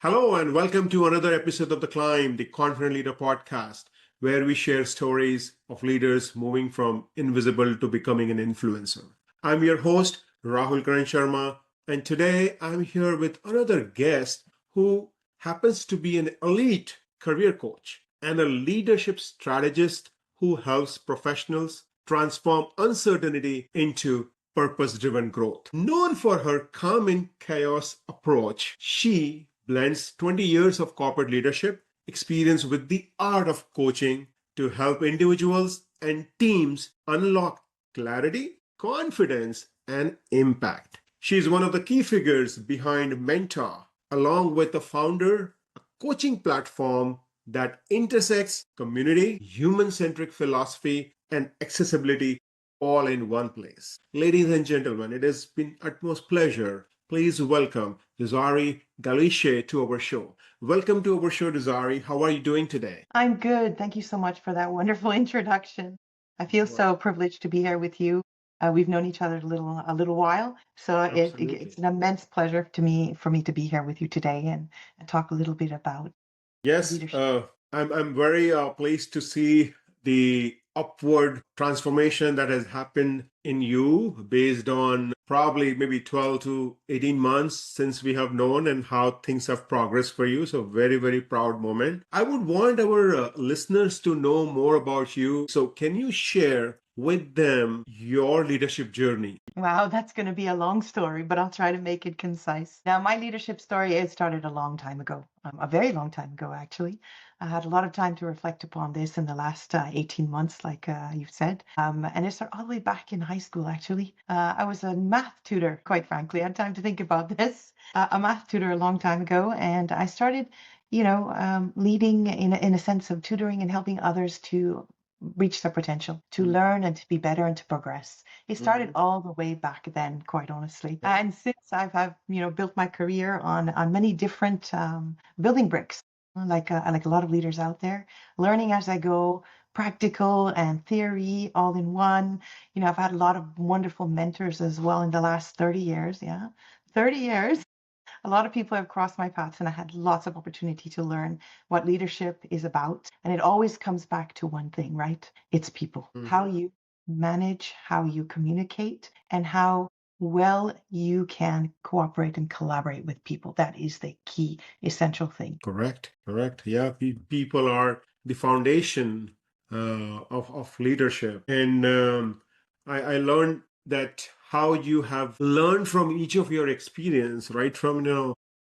Hello, and welcome to another episode of The Climb, the Confident Leader podcast, where we share stories of leaders moving from invisible to becoming an influencer. I'm your host, Rahul Karan Sharma, and today I'm here with another guest who happens to be an elite career coach and a leadership strategist who helps professionals transform uncertainty into purpose-driven growth. Known for her calm in chaos approach, she blends 20 years of corporate leadership experience with the art of coaching to help individuals and teams unlock clarity, confidence, and impact. She is one of the key figures behind Mentaa, along with the founder, a coaching platform that intersects community, human-centric philosophy, and accessibility all in one place. Ladies and gentlemen, it has been utmost pleasure. Please welcome Desiree Galicher to our show. Welcome to our show, Desiree. How are you doing today? I'm good. Thank you so much for that wonderful introduction. I feel Well, so privileged to be here with you. We've known each other a little while, so it's absolutely. an immense pleasure to me for me to be here with you today and talk a little bit about Yes, leadership. I'm very pleased to see the upward transformation that has happened in you based on probably maybe 12 to 18 months since we have known and how things have progressed for you. So very, very proud moment. I would want our listeners to know more about you. So can you share with them your leadership journey? Wow, that's going to be a long story, but I'll try to make it concise. Now, my leadership story, it started a long time ago, a very long time ago, actually. I had a lot of time to reflect upon this in the last 18 months, like you've said. And it started all the way back in high school, actually. I was a math tutor, quite frankly. I had time to think about this. A math tutor a long time ago. And I started, leading in a sense of tutoring and helping others to reach their potential, to learn and to be better and to progress. It started Mhm. all the way back then, quite honestly. And since I've built my career on many different building bricks, like a lot of leaders out there, learning as I go, practical and theory all in one. I've had a lot of wonderful mentors as well in the last 30 years. Yeah, 30 years. A lot of people have crossed my paths, and I had lots of opportunity to learn what leadership is about. And it always comes back to one thing, right? It's people. How Mhm. you manage, how you communicate, and how well you can cooperate and collaborate with people. That is the key, essential thing. Correct, correct. Yeah, people are the foundation of leadership. And I learned that how you have learned from each of your experience, right? From,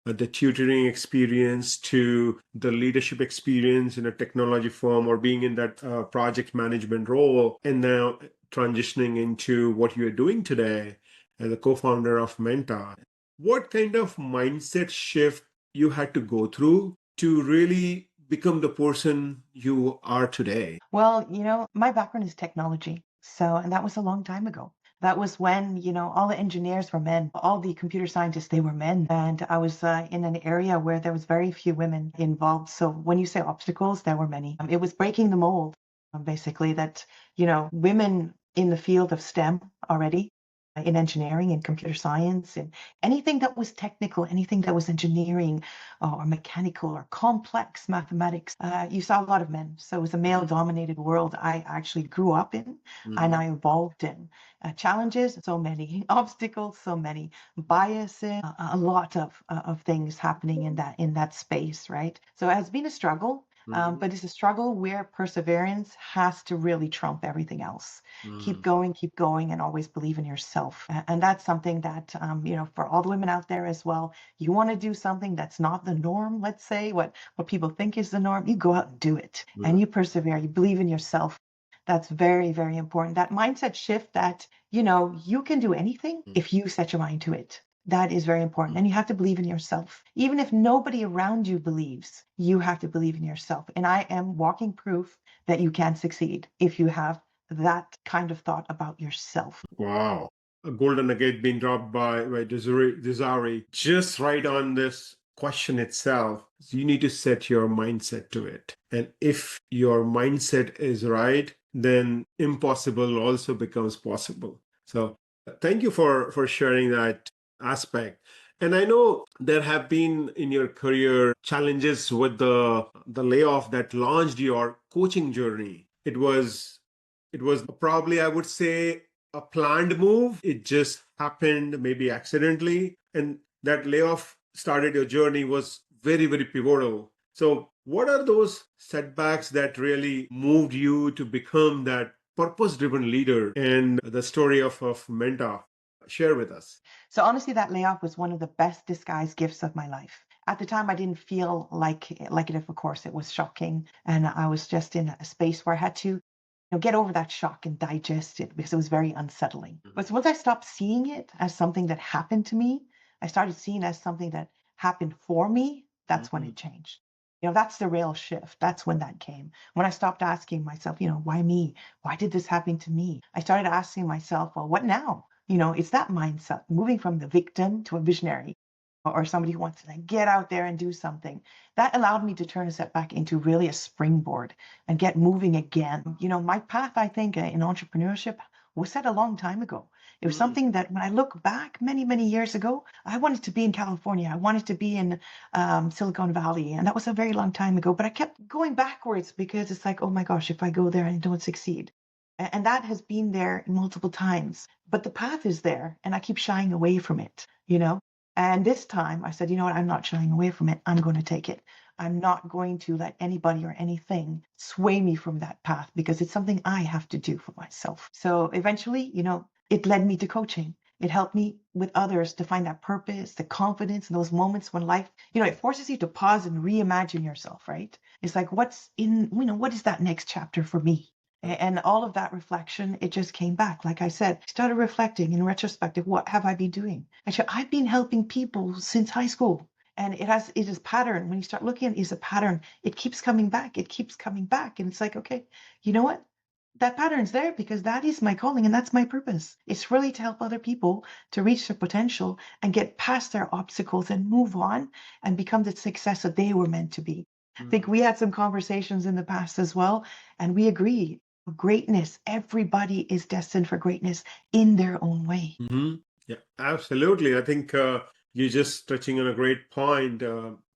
the tutoring experience to the leadership experience in a technology firm or being in that project management role, and now transitioning into what you're doing today as a co-founder of Mentaa. What kind of mindset shift you had to go through to really become the person you are today? Well, my background is technology. So, and that was a long time ago. That was when, all the engineers were men, all the computer scientists, they were men. And I was in an area where there was very few women involved. So when you say obstacles, there were many. It was breaking the mold, basically, that, women in the field of STEM already, in engineering and computer science and anything that was technical, anything that was engineering or mechanical or complex mathematics, you saw a lot of men. So it was a male dominated world I actually grew up in and Mhm. I evolved in. Challenges, so many. Obstacles, so many. Biases, a lot of things happening in that space, right? So it has been a struggle. Mhm. But it's a struggle where perseverance has to really trump everything else. Mhm. Keep going, and always believe in yourself. And that's something that, for all the women out there as well, you want to do something that's not the norm, let's say, what people think is the norm, you go out and do it and Mhm. you persevere, you believe in yourself. That's very, very important. That mindset shift that, you can do anything if you set your mind to it. That is very important. And you have to believe in yourself. Even if nobody around you believes, you have to believe in yourself. And I am walking proof that you can succeed if you have that kind of thought about yourself. Wow. A golden nugget being dropped by Desiree just right on this question itself. You need to set your mindset to it. And if your mindset is right, then impossible also becomes possible. So thank you for sharing that aspect. And I know there have been in your career challenges with the layoff that launched your coaching journey. It was probably, I would say, a planned move. It just happened maybe accidentally. And that layoff started your journey was very, very pivotal. So what are those setbacks that really moved you to become that purpose-driven leader and the story of Mentaa? Share with us. So honestly, that layoff was one of the best disguised gifts of my life. At the time, I didn't feel like it. Of course, it was shocking, and I was just in a space where I had to, get over that shock and digest it because it was very unsettling. But once I stopped seeing it as something that happened to me, I started seeing it as something that happened for me. That's when it changed. That's the real shift. That's when that came. When I stopped asking myself, why me? Why did this happen to me? I started asking myself, well, what now? It's that mindset, moving from the victim to a visionary or somebody who wants to get out there and do something. That allowed me to turn a setback into really a springboard and get moving again. My path, I think, in entrepreneurship was set a long time ago. It was something that when I look back many, many years ago, I wanted to be in California. I wanted to be in Silicon Valley. And that was a very long time ago. But I kept going backwards because it's like, oh my gosh, if I go there and I don't succeed. And that has been there multiple times. But the path is there, and I keep shying away from it. And this time I said, you know what, I'm not shying away from it. I'm going to take it. I'm not going to let anybody or anything sway me from that path because it's something I have to do for myself. So eventually, it led me to coaching. It helped me with others to find that purpose, the confidence in those moments when life, it forces you to pause and reimagine yourself, right? It's like, what is that next chapter for me? And all of that reflection, it just came back. Like I said, started reflecting in retrospective, what have I been doing? Actually, I've been helping people since high school. And it is pattern. When you start looking at it, it's a pattern. It keeps coming back. It keeps coming back. And it's like, okay, you know what? That pattern's there because that is my calling and that's my purpose. It's really to help other people to reach their potential and get past their obstacles and move on and become the success that they were meant to be. I think we had some conversations in the past as well, and we agree greatness. Everybody is destined for greatness in their own way. Yeah, absolutely. I think you're just touching on a great point.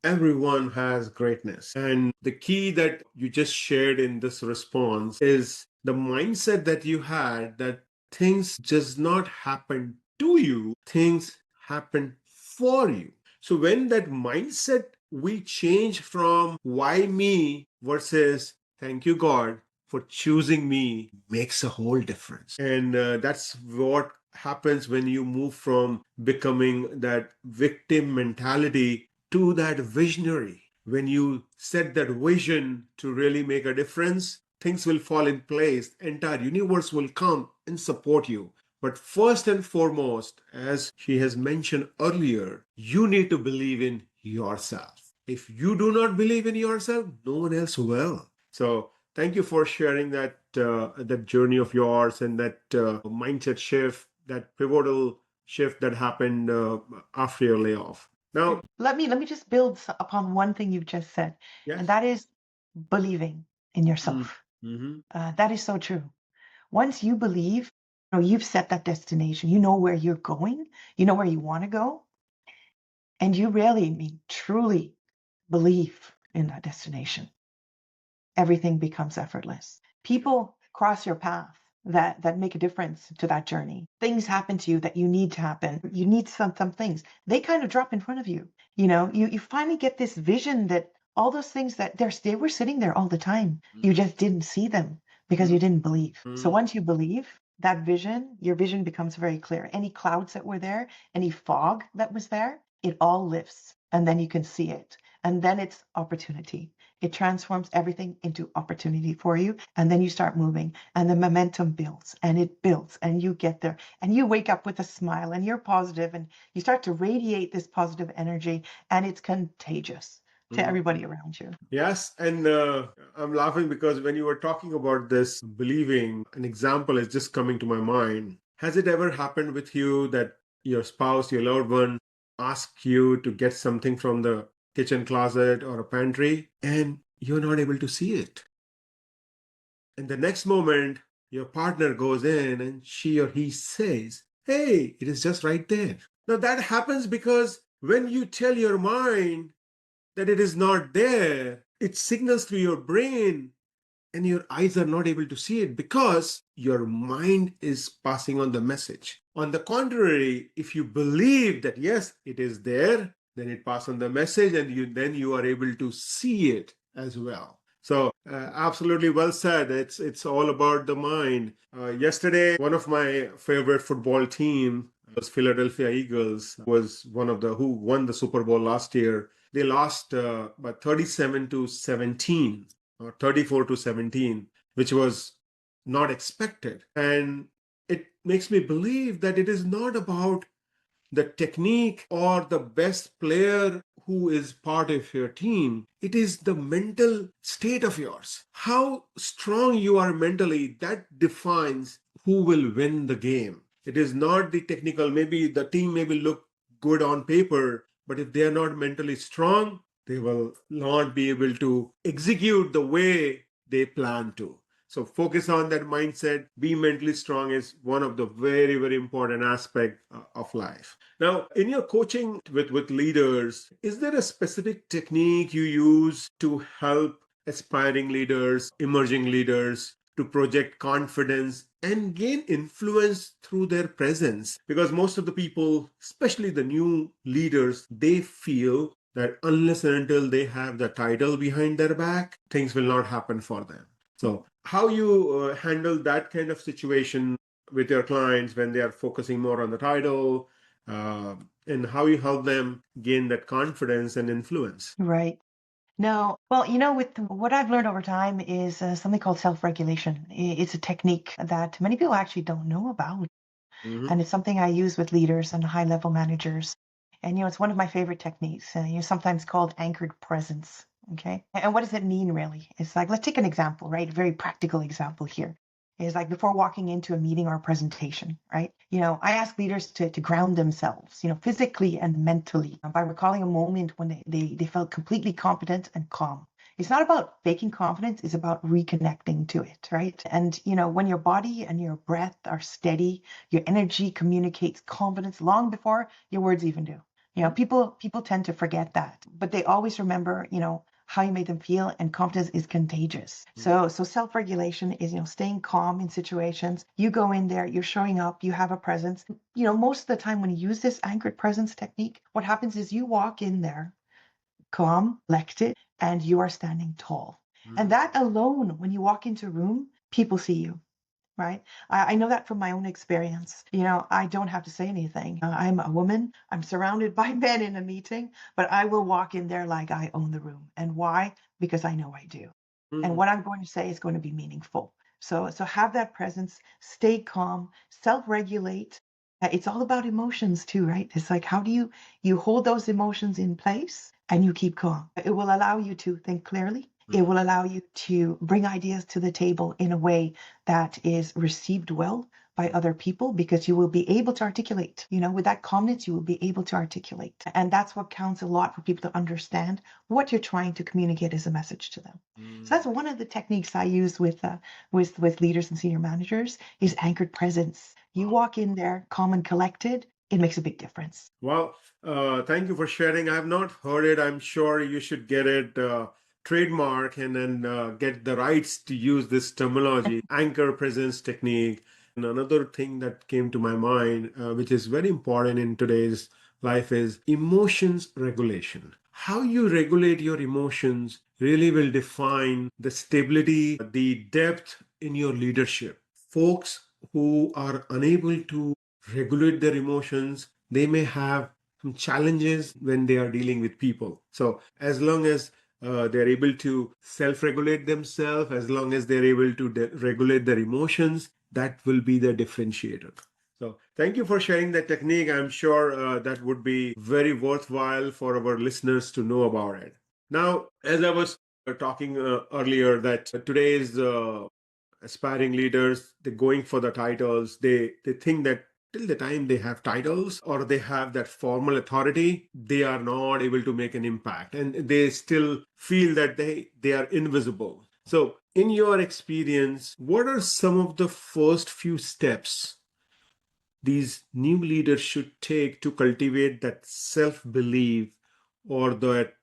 Everyone has greatness. And the key that you just shared in this response is the mindset that you had that things just not happen to you, things happen for you. So when that mindset we change from why me versus thank you, God, for choosing me makes a whole difference. And that's what happens when you move from becoming that victim mentality to that visionary. When you set that vision to really make a difference, things will fall in place. Entire universe will come and support you. But first and foremost, as she has mentioned earlier, you need to believe in yourself. If you do not believe in yourself, no one else will. So thank you for sharing that journey of yours and that mindset shift, that pivotal shift that happened after your layoff. Now, Let me just build upon one thing you've just said, and yes. that is believing in yourself. Mm-hmm. That is so true. Once you believe, you've set that destination, you know where you're going, you know where you want to go, and you really truly believe in that destination, everything becomes effortless. People cross your path that make a difference to that journey. Things happen to you that you need to happen. You need some things. They kind of drop in front of you. You finally get this vision that all those things that they were sitting there all the time. You just didn't see them because you didn't believe. So once you believe, that vision, your vision becomes very clear. Any clouds that were there, any fog that was there, it all lifts and then you can see it. And then it's opportunity. It transforms everything into opportunity for you. And then you start moving and the momentum builds and it builds and you get there and you wake up with a smile and you're positive and you start to radiate this positive energy and it's contagious to everybody around you. Yes, and I'm laughing because when you were talking about this believing, an example is just coming to my mind. Has it ever happened with you that your spouse, your loved one, asks you to get something from the kitchen closet or a pantry and you're not able to see it? And the next moment, your partner goes in and she or he says, "Hey, it is just right there." Now that happens because when you tell your mind that it is not there, it signals through your brain and your eyes are not able to see it because your mind is passing on the message. On the contrary, if you believe that yes, it is there, then it passes on the message and you are able to see it as well. So absolutely well said. It's all about the mind. Yesterday, one of my favorite football team was Philadelphia Eagles. Was one of the who won the Super Bowl last year. They lost by 37-17 or 34-17, which was not expected. And it makes me believe that it is not about the technique or the best player who is part of your team. It is the mental state of yours. How strong you are mentally, that defines who will win the game. It is not the technical. Maybe the team maybe look good on paper, but if they are not mentally strong, they will not be able to execute the way they plan to. So focus on that mindset. Be mentally strong is one of the very, very important aspect of life. Now, in your coaching with leaders, is there a specific technique you use to help aspiring leaders, emerging leaders to project confidence and gain influence through their presence? Because most of the people, especially the new leaders, they feel that unless and until they have the title behind their back, things will not happen for them. So how you handle that kind of situation with your clients when they are focusing more on the title, uh, and how you help them gain that confidence and influence. Right. No, well, with what I've learned over time is something called self-regulation. It's a technique that many people actually don't know about. Mm-hmm. And it's something I use with leaders and high-level managers. And, it's one of my favorite techniques, sometimes called anchored presence. Okay. And what does it mean, really? It's like, let's take an example, right? A very practical example here is like before walking into a meeting or a presentation, right? I ask leaders to ground themselves, physically and mentally by recalling a moment when they felt completely competent and calm. It's not about faking confidence, it's about reconnecting to it, right? And, when your body and your breath are steady, your energy communicates confidence long before your words even do. People tend to forget that, but they always remember, how you made them feel, and confidence is contagious. So self-regulation is, staying calm in situations. You go in there, you're showing up, you have a presence. Most of the time when you use this anchored presence technique, what happens is you walk in there calm, collected, and you are standing tall. And that alone, when you walk into a room, people see you. Right. I know that from my own experience. I don't have to say anything. I'm a woman. I'm surrounded by men in a meeting, but I will walk in there like I own the room. And why? Because I know I do. And what I'm going to say is going to be meaningful. So have that presence, stay calm, self-regulate. It's all about emotions too, right? It's like, how do you hold those emotions in place and you keep calm? It will allow you to think clearly. It will allow you to bring ideas to the table in a way that is received well by other people because you will be able to articulate, with that calmness, you will be able to articulate. And that's what counts a lot for people to understand what you're trying to communicate as a message to them. So that's one of the techniques I use with leaders and senior managers is anchored presence. You walk in there calm and collected, it makes a big difference. Well, thank you for sharing. I have not heard it. I'm sure you should get it trademark and then get the rights to use this terminology, anchor presence technique. And another thing that came to my mind, which is very important in today's life, is emotions regulation. How you regulate your emotions really will define the stability, the depth in your leadership. Folks who are unable to regulate their emotions, they may have some challenges when they are dealing with people. So as long as they're able to self-regulate themselves, as long as they're able to regulate their emotions, that will be the differentiator. So thank you for sharing that technique. I'm sure that would be very worthwhile for our listeners to know about it. Now, as I was talking earlier, that today's aspiring leaders, they're going for the titles. They think that till the time they have titles or they have that formal authority, they are not able to make an impact, and they still feel that they are invisible. So in your experience, what are some of the first few steps these new leaders should take to cultivate that self-belief or that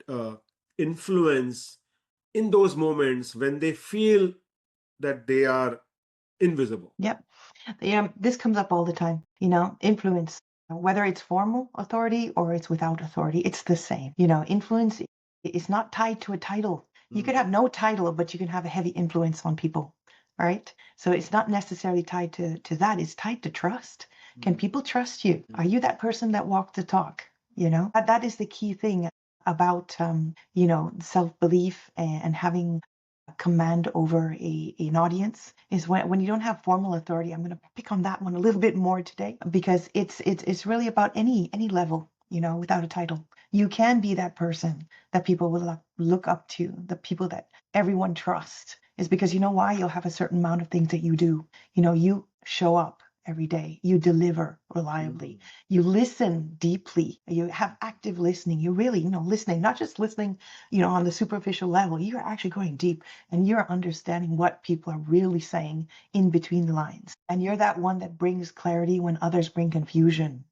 influence in those moments when they feel that they are invisible? Yep. This comes up all the time, influence, whether it's formal authority or it's without authority, it's the same. Influence is not tied to a title. You could have no title, but you can have a heavy influence on people, right? So it's not necessarily tied to that. It's tied to trust. Can people trust you? Are you that person that walked the talk? That is the key thing about, self-belief and having command over an audience is when you don't have formal authority. I'm going to pick on that one a little bit more today because it's really about any level, without a title. You can be that person that people will look up to, the people that everyone trusts, is because you know why? You'll have a certain amount of things that you do. You show up every day, you deliver reliably, you listen deeply, you have active listening, you really, listening, not just listening, on the superficial level. You're actually going deep and you're understanding what people are really saying in between the lines. And you're that one that brings clarity when others bring confusion,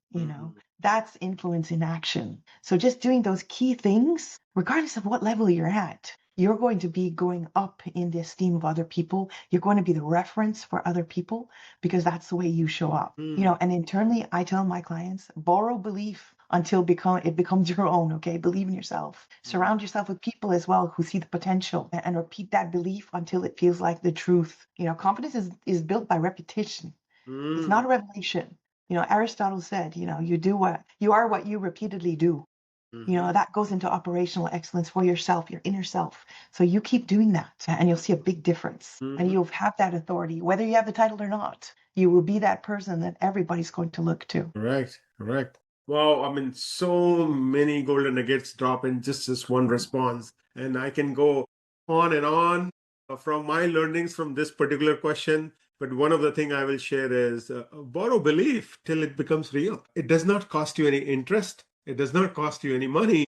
That's influence in action. So just doing those key things, regardless of what level you're at, you're going to be going up in the esteem of other people. You're going to be the reference for other people because that's the way you show up. And internally, I tell my clients, borrow belief until it becomes your own. Okay, believe in yourself. Surround yourself with people as well who see the potential, and repeat that belief until it feels like the truth. Confidence is built by repetition. It's not a revelation. Aristotle said, you are what you repeatedly do. That goes into operational excellence for yourself, your inner self. So you keep doing that and you'll see a big difference. And you'll have that authority, whether you have the title or not. You will be that person that everybody's going to look to. Correct. Wow, I mean, so many golden nuggets drop in just this one response. And I can go on and on from my learnings from this particular question. But one of the things I will share is borrow belief till it becomes real. It does not cost you any interest. It does not cost you any money.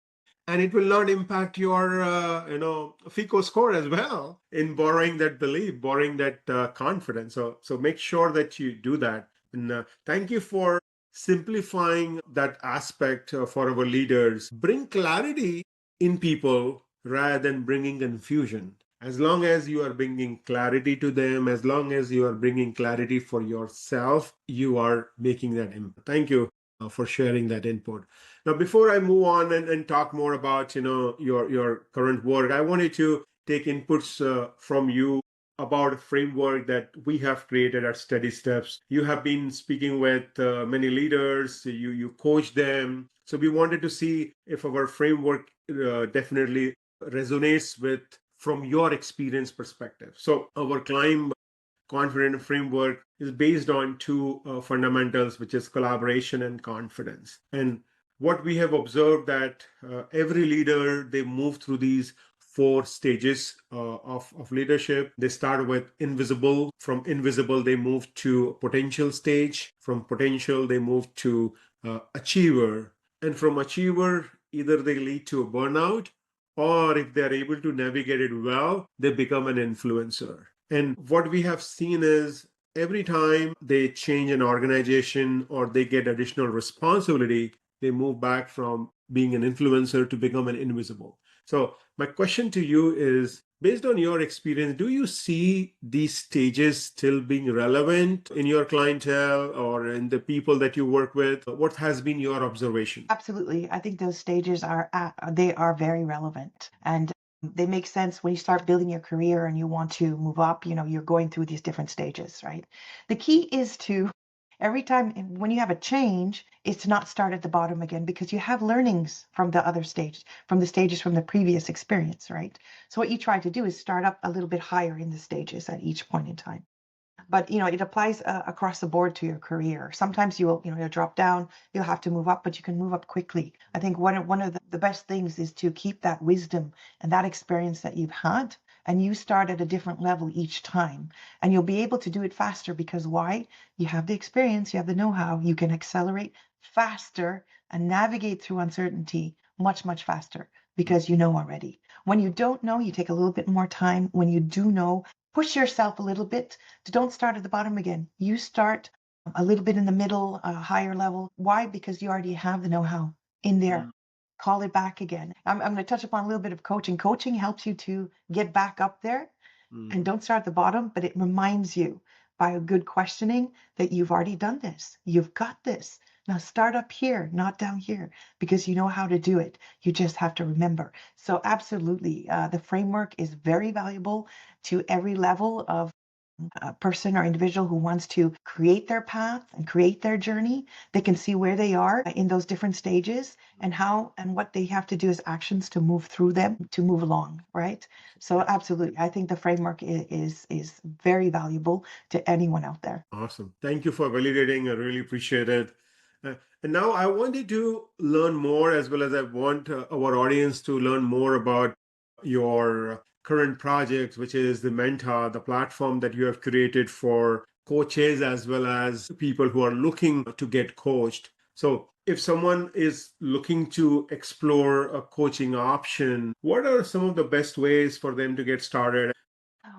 And it will not impact your, FICO score as well in borrowing that belief, borrowing that confidence. So make sure that you do that. And thank you for simplifying that aspect for our leaders. Bring clarity in people rather than bringing confusion. As long as you are bringing clarity to them, as long as you are bringing clarity for yourself, you are making that impact. Thank you for sharing that input. Now, before I move on and talk more about your current work, I wanted to take inputs from you about a framework that we have created at Steady Steps. You have been speaking with many leaders, you coach them. So we wanted to see if our framework definitely resonates with from your experience perspective. So our climb confident framework is based on two fundamentals, which is collaboration and confidence. And what we have observed that every leader, they move through these four stages of leadership. They start with invisible. From invisible, they move to potential stage. From potential, they move to achiever. And from achiever, either they lead to a burnout, or if they're able to navigate it well, they become an influencer. And what we have seen is every time they change an organization or they get additional responsibility, they move back from being an influencer to become an invisible. So my question to you is, based on your experience, do you see these stages still being relevant in your clientele or in the people that you work with? What has been your observation? Absolutely. I think those stages they are very relevant. And they make sense when you start building your career and you want to move up, you're going through these different stages, right? The key is to every time when you have a change, is to not start at the bottom again because you have learnings from the other stages, from the stages from the previous experience, right? So what you try to do is start up a little bit higher in the stages at each point in time. But it applies across the board to your career. Sometimes you'll drop down, you'll have to move up, but you can move up quickly. I think one of the best things is to keep that wisdom and that experience that you've had, and you start at a different level each time, and you'll be able to do it faster because why? You have the experience, you have the know-how, you can accelerate faster and navigate through uncertainty much, much faster because you know already. When you don't know, you take a little bit more time. When you do know, push yourself a little bit. Don't start at the bottom again. You start a little bit in the middle, higher level. Why? Because you already have the know-how in there. Call it back again. I'm going to touch upon a little bit of coaching. Coaching helps you to get back up there and don't start at the bottom, but it reminds you by a good questioning that you've already done this. You've got this. Now start up here, not down here, because you know how to do it. You just have to remember. So absolutely, the framework is very valuable to every level of a person or individual who wants to create their path and create their journey. They can see where they are in those different stages and how and what they have to do as actions to move through them to move along, right? So absolutely, I think the framework is very valuable to anyone out there. Awesome. Thank you for validating. I really appreciate it. And now I wanted to learn more, as well as I want our audience to learn more about your current project, which is the Mentaa, the platform that you have created for coaches as well as people who are looking to get coached. So if someone is looking to explore a coaching option, what are some of the best ways for them to get started?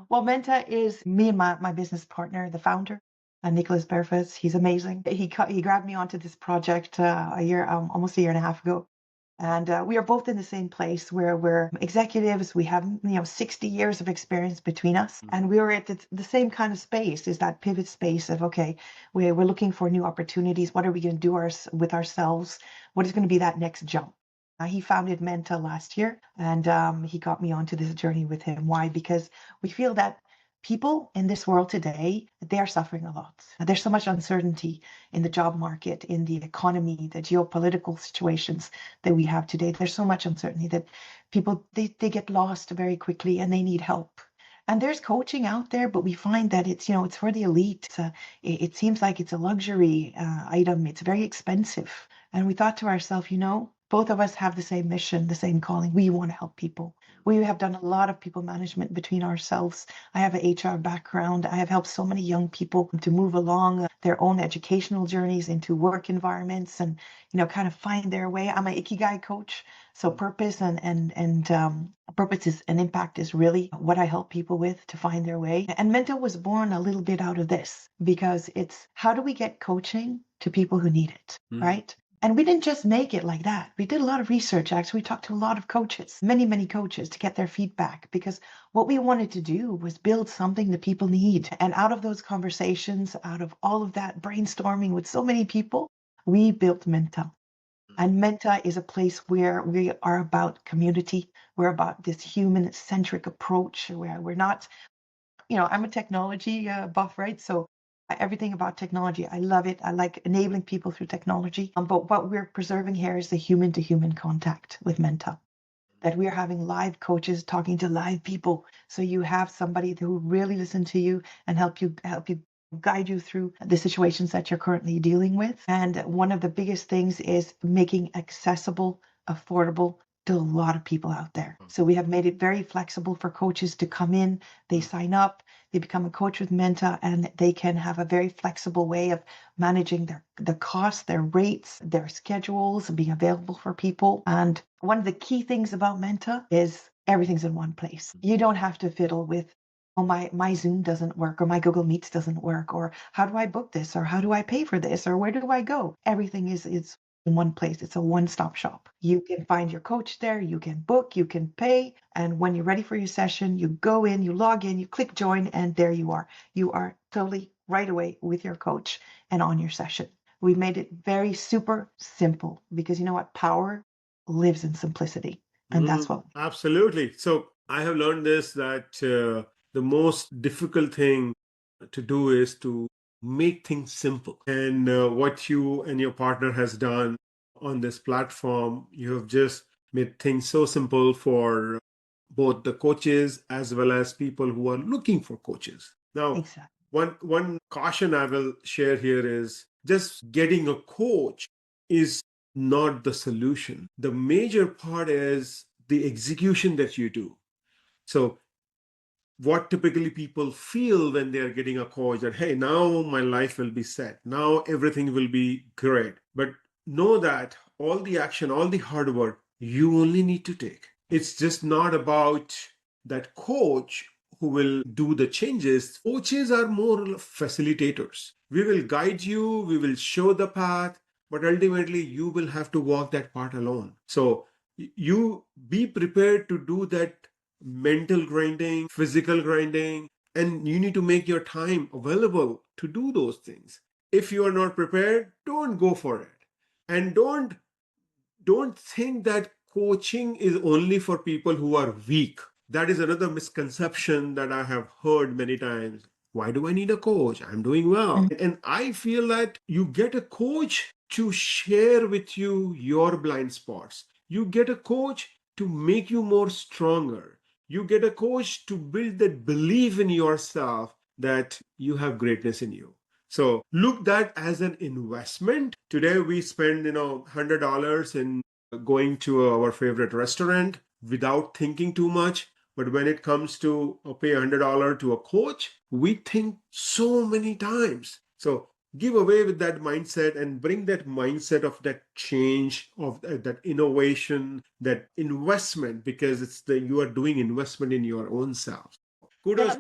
Well, Menta is me and my business partner, the founder, Nicholas Berfus. He's amazing. He grabbed me onto this project almost a year and a half ago. And we are both in the same place where we're executives. We have 60 years of experience between us, and we were at the same kind of space. Is that pivot space of okay, we're looking for new opportunities. What are we going to do with ourselves? What is going to be that next jump? He founded Menta last year, and he got me onto this journey with him. Why? Because we feel that people in this world today, they are suffering a lot. There's so much uncertainty in the job market, in the economy, the geopolitical situations that we have today. There's so much uncertainty that people, they get lost very quickly and they need help. And there's coaching out there, but we find that it's for the elite. It seems like it's a luxury item. It's very expensive. And we thought to ourselves, both of us have the same mission, the same calling. We want to help people. We have done a lot of people management between ourselves. I have an HR background. I have helped so many young people to move along their own educational journeys into work environments and, kind of find their way. I'm an Ikigai coach. So purpose and purpose is and impact is really what I help people with to find their way. And Menta was born a little bit out of this because it's how do we get coaching to people who need it, right? And we didn't just make it like that. We did a lot of research, actually. We talked to a lot of coaches, many, many coaches to get their feedback because what we wanted to do was build something that people need. And out of those conversations, out of all of that brainstorming with so many people, we built Menta. And Menta is a place where we are about community. We're about this human-centric approach where we're not, I'm a technology buff, right? So everything about technology, I love it. I like enabling people through technology. But what we're preserving here is the human-to-human contact with Menta. That we're having live coaches talking to live people. So you have somebody who really listen to you and help you guide you through the situations that you're currently dealing with. And one of the biggest things is making accessible, affordable to a lot of people out there. So we have made it very flexible for coaches to come in, they sign up, they become a coach with Menta, and they can have a very flexible way of managing the costs, their rates, their schedules, being available for people. And one of the key things about Menta is everything's in one place. You don't have to fiddle with, oh, my Zoom doesn't work, or my Google Meets doesn't work, or how do I book this, or how do I pay for this, or where do I go? Everything is in one place. It's a one-stop shop. You can find your coach there, you can book, you can pay, and when you're ready for your session, you go in, you log in, you click join, and there you are. You are totally right away with your coach and on your session. We made it very super simple because you know what? Power lives in simplicity. And that's what. Absolutely. So I have learned this that the most difficult thing to do is to make things simple. And what you and your partner has done on this platform, you have just made things so simple for both the coaches as well as people who are looking for coaches. Now, Exactly. one caution I will share here is just getting a coach is not the solution. The major part is the execution that you do. So what typically people feel when they are getting a coach that, hey, now my life will be set. Now everything will be great. But know that all the action, all the hard work, you only need to take. It's just not about that coach who will do the changes. Coaches are more facilitators. We will guide you, we will show the path, but ultimately you will have to walk that path alone. So you be prepared to do that mental grinding, physical grinding, and you need to make your time available to do those things. If you are not prepared, don't go for it. And don't think that coaching is only for people who are weak. That is another misconception that I have heard many times. Why do I need a coach? I'm doing well. And I feel that you get a coach to share with you your blind spots. You get a coach to make you more stronger. You get a coach to build that belief in yourself that you have greatness in you. So look that as an investment. Today we spend, $100 in going to our favorite restaurant without thinking too much. But when it comes to pay $100 to a coach, we think so many times. So give away with that mindset and bring that mindset of that change, of that innovation, that investment, because you are doing investment in your own self. Kudos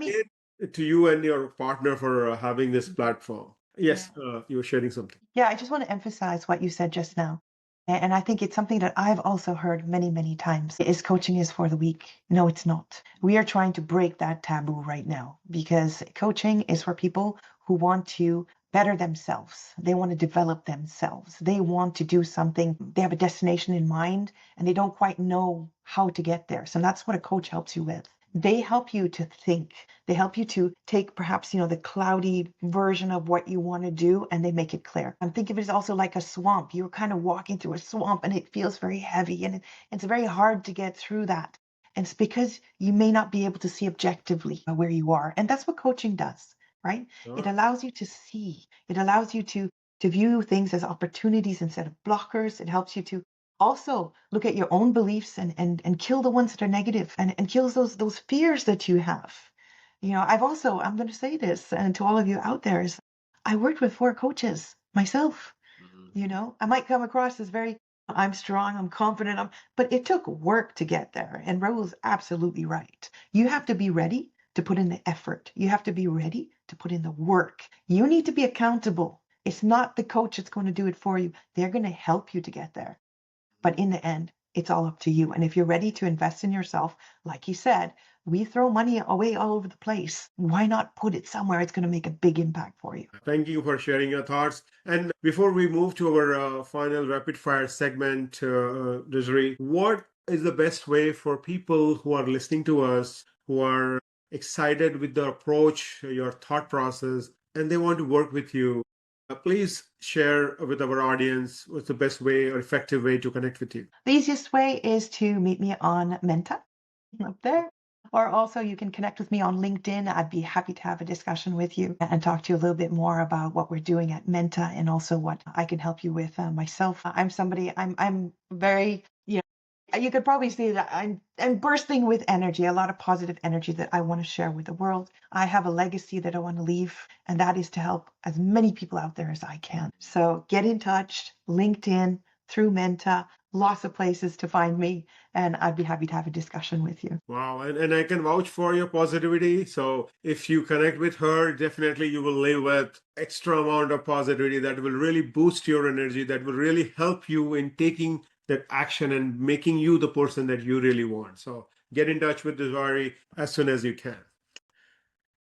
to you and your partner for having this platform. Yes, you were sharing something. Yeah, I just want to emphasize what you said just now. And I think it's something that I've also heard many, many times is coaching is for the weak. No, it's not. We are trying to break that taboo right now because coaching is for people who want to better themselves. They want to develop themselves. They want to do something. They have a destination in mind and they don't quite know how to get there. So that's what a coach helps you with. They help you to think. They help you to take perhaps, the cloudy version of what you want to do and they make it clear. And think of it as also like a swamp. You're kind of walking through a swamp and it feels very heavy and it's very hard to get through that. And it's because you may not be able to see objectively where you are. And that's what coaching does, right? Sure. It allows you to see. It allows you to view things as opportunities instead of blockers. It helps you to also look at your own beliefs and kill the ones that are negative and kills those fears that you have. I'm going to say this and to all of you out there is I worked with 4 coaches myself. I might come across as very, I'm strong, I'm confident, but it took work to get there. And Rahul's absolutely right. You have to be ready to put in the effort. You have to be ready to put in the work. You need to be accountable. It's not the coach that's going to do it for you. They're going to help you to get there. But in the end, it's all up to you. And if you're ready to invest in yourself, like you said, we throw money away all over the place. Why not put it somewhere it's going to make a big impact for you? Thank you for sharing your thoughts. And before we move to our final rapid fire segment, Desiree, what is the best way for people who are listening to us, who are excited with the approach, your thought process, and they want to work with you? Please share with our audience what's the best way or effective way to connect with you. The easiest way is to meet me on Mentaa up there. Or also you can connect with me on LinkedIn. I'd be happy to have a discussion with you and talk to you a little bit more about what we're doing at Mentaa and also what I can help you with myself. I'm very, you could probably see that I'm bursting with energy, a lot of positive energy that I want to share with the world. I have a legacy that I want to leave, and that is to help as many people out there as I can. So get in touch, LinkedIn, through Mentaa, lots of places to find me, and I'd be happy to have a discussion with you. Wow, and I can vouch for your positivity. So if you connect with her, definitely you will live with extra amount of positivity that will really boost your energy, that will really help you in taking that action and making you the person that you really want. So get in touch with Desiree as soon as you can.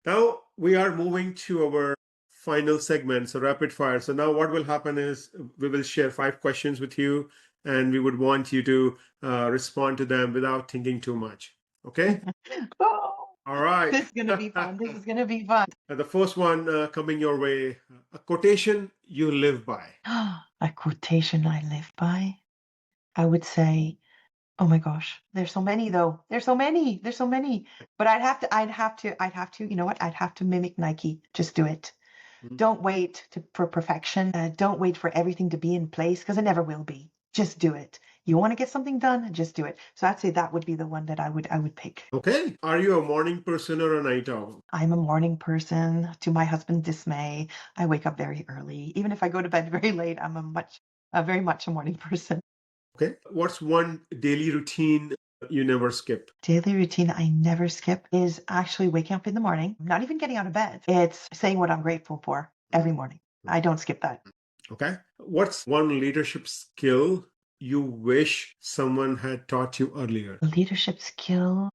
Now we are moving to our final segment, so rapid fire. So now what will happen is we will share 5 questions with you, and we would want you to respond to them without thinking too much. Okay? Oh, All right. this is going to be fun. This is going to be fun. The first one coming your way, a quotation you live by. A quotation I live by. I would say, oh my gosh, there's so many though. There's so many. But I'd have to, you know what? I'd have to mimic Nike. Just do it. Don't wait for perfection. Don't wait for everything to be in place because it never will be. Just do it. You want to get something done, just do it. So I'd say that would be the one that I would pick. Okay. Are you a morning person or a night owl? I'm a morning person, to my husband's dismay. I wake up very early. Even if I go to bed very late, I'm very much a morning person. Okay. What's one daily routine you never skip? Daily routine I never skip is actually waking up in the morning, not even getting out of bed. It's saying what I'm grateful for every morning. I don't skip that. Okay. What's one leadership skill you wish someone had taught you earlier? Leadership skill,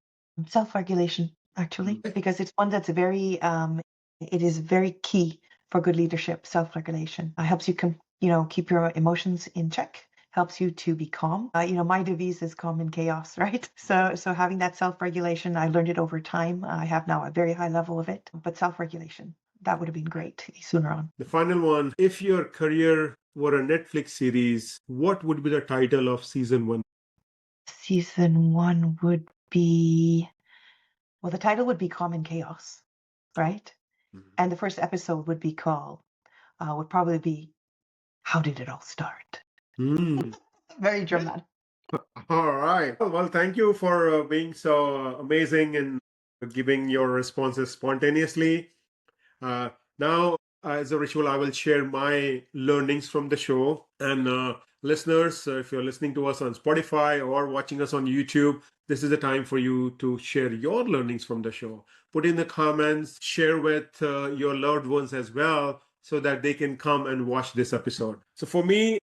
self-regulation, actually, because it's one that's very, it is very key for good leadership. Self-regulation helps you, keep your emotions in check. Helps you to be calm. My devise is calm in chaos, right? So having that self-regulation, I learned it over time. I have now a very high level of it, but self-regulation, that would have been great sooner on. The final one, if your career were a Netflix series, what would be the title of season one? Season one would be, well, the title would be Calm in Chaos, right? And the first episode would be called, would probably be, How Did It All Start? Mm. Very dramatic. All right. Well, thank you for being so amazing and giving your responses spontaneously. Now, as a ritual, I will share my learnings from the show. And listeners, if you're listening to us on Spotify or watching us on YouTube, this is the time for you to share your learnings from the show. Put in the comments, share with your loved ones as well, so that they can come and watch this episode. So for me,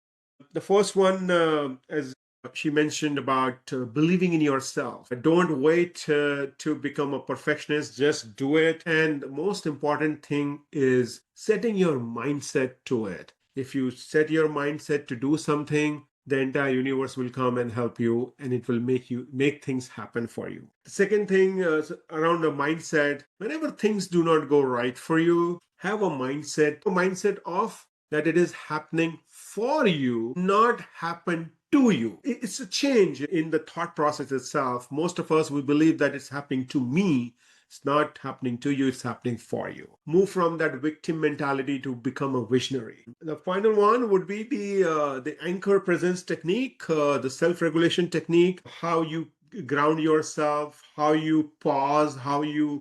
the first one, as she mentioned about believing in yourself. Don't wait to become a perfectionist, just do it. And the most important thing is setting your mindset to it. If you set your mindset to do something, the entire universe will come and help you, and it will make things happen for you. The second thing is around the mindset. Whenever things do not go right for you, have a mindset of that it is happening for you, not happen to you. It's a change in the thought process itself. Most of us, we believe that it's happening to me. It's not happening to you, it's happening for you. Move from that victim mentality to become a visionary. The final one would be the anchor presence technique, the self-regulation technique, how you ground yourself, how you pause, how you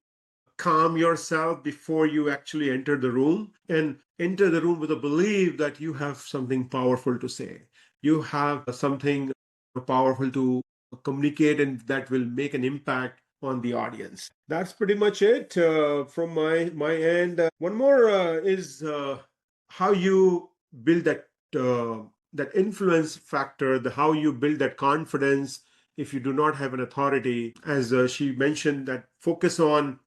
calm yourself before you actually enter the room, and enter the room with a belief that you have something powerful to say. You have something powerful to communicate, and that will make an impact on the audience. That's pretty much it from my end. One more is how you build that influence factor, the how you build that confidence if you do not have an authority. As she mentioned, that focus on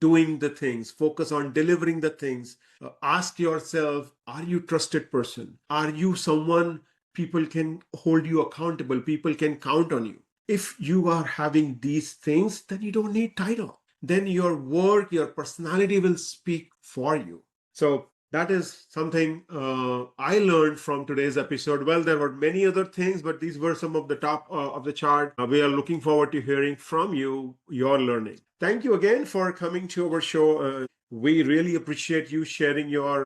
doing the things, focus on delivering the things. Ask yourself, are you a trusted person? Are you someone people can hold you accountable, people can count on you? If you are having these things, then you don't need title. Then your work, your personality will speak for you. So that is something I learned from today's episode. Well, there were many other things, but these were some of the top of the chart. We are looking forward to hearing from you, your learning. Thank you again for coming to our show. We really appreciate you sharing your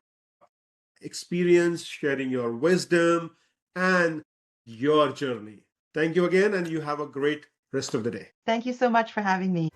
experience, sharing your wisdom, and your journey. Thank you again, and you have a great rest of the day. Thank you so much for having me.